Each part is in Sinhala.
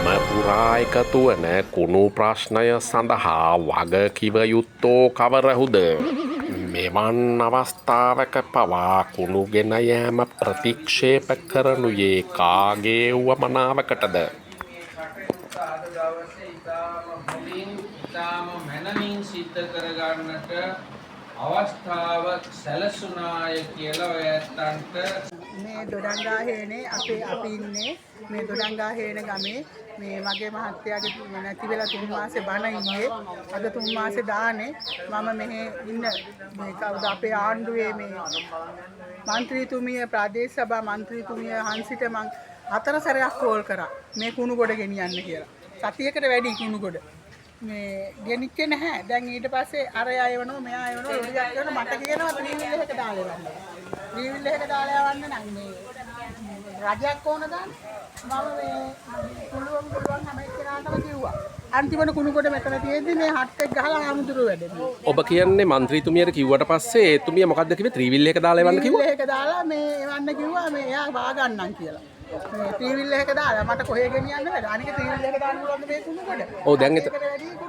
ගම පුරා එකතු වන කුණු ප්‍රශ්නය සඳහා වගකිව යුත්තෝ කවරහුද? මෙවන් අවස්ථාවක පවා කුණු ගෙන යෑම ප්‍රතික්ෂේප කරනුයේ කාගේ වමනාවකටද? ඉතාම මැනමින් සිද්ධ කරගන්නට අවස්ථාව සැලසුනාය කියලා ඔය ඇත්තන්ට මේ දොඩංගා හේනේ අපි ඉන්නේ මේ දොඩංගා හේන ගමේ මේ මගේ මහත්තයාගේ නැති වෙලා 3 මාසේ බණ ඉන්නේ අද 3 මාසේ දානේ මම මෙහෙ ඉන්න මේ කවුද අපේ ආණ්ඩුවේ මේ മന്ത്രിතුමිය ප්‍රාදේශ සභා മന്ത്രിතුමිය හන්සිට මං 4 සැරයක් කෝල් කරා මේ කුණු ගොඩ ගෙනියන්න කියලා සතියකට වැඩි කුණු ගොඩ මේ ගෙනිච්චේ නැහැ. දැන් ඊට පස්සේ අර අයවනෝ මෙයා අයවනෝ ලොරියක් කරන මට කියනවා ත්‍රිවිල් එකක දාලා යවන්න. ත්‍රිවිල් එකක දාලා යවන්න නම් මේ රජයක් ඕන දාන්න. මම මේ පුළුවන් හැම එක්කෙනාටම කිව්වා. අන්තිමට කුණු කොට මෙතන තියෙද්දි මේ හට් එක ගහලා ආමුදුරු වැඩේ. ඔබ කියන්නේ മന്ത്രിතුමියට කිව්වට පස්සේ එතුමිය මොකද්ද කිව්වේ? ත්‍රිවිල් එක දාලා එවන්න කිව්වා? ත්‍රිවිල් එක දාලා මේ එවන්න කිව්වා මේ එයා වා ගන්නම් කියලා. මේ ත්‍රිවිල් එක දාලා මට කොහෙ ගෙනියන්න බැද. අනික ත්‍රිවිල් එක දාන්න පුළුවන් මේ කුණු කොට.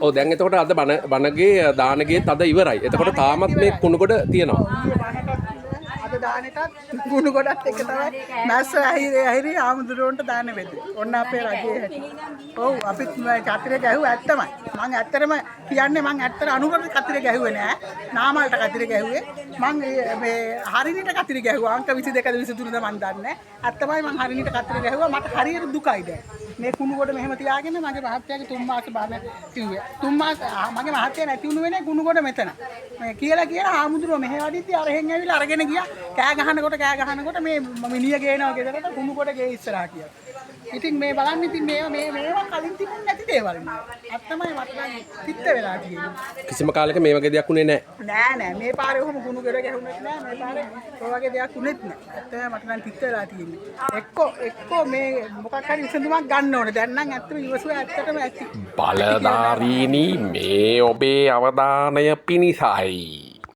ඔව් දැන් එතකොට අද බණගේ දානගේත් අද ඉවරයි. එතකොට තාමත් මේ කුණු කොට තියෙනවා. අද දානෙටත් කුණු කොටත් එක තමයි මැස්ස ඇහිරි ආමුදුරොන්ට දාන්න වෙද්දි. ඔන්න අපේ රජයේ හැටි. ඔව් අපිත් කතරේ ගැහුවා ඇත්තමයි. මං ඇත්තටම කියන්නේ මං ඇත්තට අනුකට කතරේ ගැහුවේ නෑ. නාමල්ට කතරේ ගැහුවේ. මං මේ හරිනිට කතරේ ගැහුවා. අංක 22ද 23ද මං දන්නේ. ඇත්තමයි මං හරිනිට කතරේ ගැහුවා. මට හරියට දුකයි දැන්. මේ කුණු කොට මෙහෙම තියාගෙන මගේ මහත්තයාගේ 3 මාස බාන කිව්වේ. 3 මාස මගේ මහත්තයා නැති වුණු වෙනේ කුණු කොට මෙතන. මේ කියලා ආමුදුරෝ මෙහෙ වඩිද්දි අරහෙන් ඇවිල්ලා අරගෙන ගියා. කෑ ගහනකොට මේ මිනිහ ගේනවා ගෙදරට කුණු කොට ගේ ඉස්සරහා කියලා. ඉතින් මේ බලන්න ඉතින් මේවා කලින් තිබුණ නැති දේවල් නේ. අත්තමයි මට නම් පිට වෙලා තියෙන්නේ. කිසිම කාලයක මේ වගේ දෙයක් උනේ නැහැ. නෑ මේ පාරේ ඔහොම කුණු ගෙර ගැහුනෙත් නෑ මේ පාරේ ඔය වගේ දෙයක් උනේත් නෑ. ඇත්තම මට නම් පිට වෙලා තියෙන්නේ. එක්කෝ මේ මොකක් හරි විසඳුමක් ගන්න ඕනේ. දැන් නම් ඇත්තම ඉවසුව ඇත්තටම ඇති. බලධාරීනි මේ ඔබේ අවධානය පිණිසයි.